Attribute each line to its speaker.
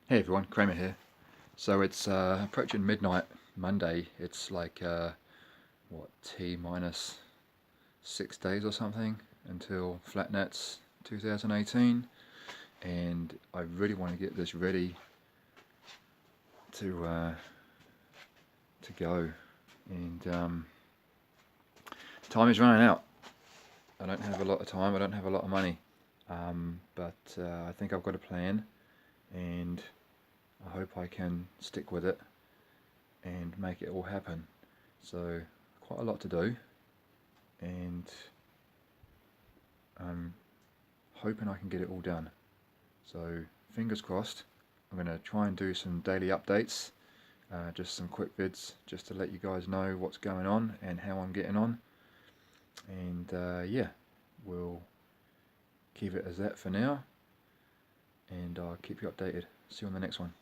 Speaker 1: Hey everyone, Kramer here. So it's approaching midnight Monday. It's like what, T minus 6 days or something until Flatnets 2018, and I really want to get this ready to go. And time is running out. I don't have a lot of time. I don't have a lot of money, but I think I've got a plan, and I hope I can stick with it and make it all happen. So quite a lot to do, and I'm hoping I can get it all done. So fingers crossed. I'm going to try and do some daily updates, just some quick vids just to let you guys know what's going on and how I'm getting on. And yeah, we'll keep it as that for now, and I'll keep you updated. See you on the next one.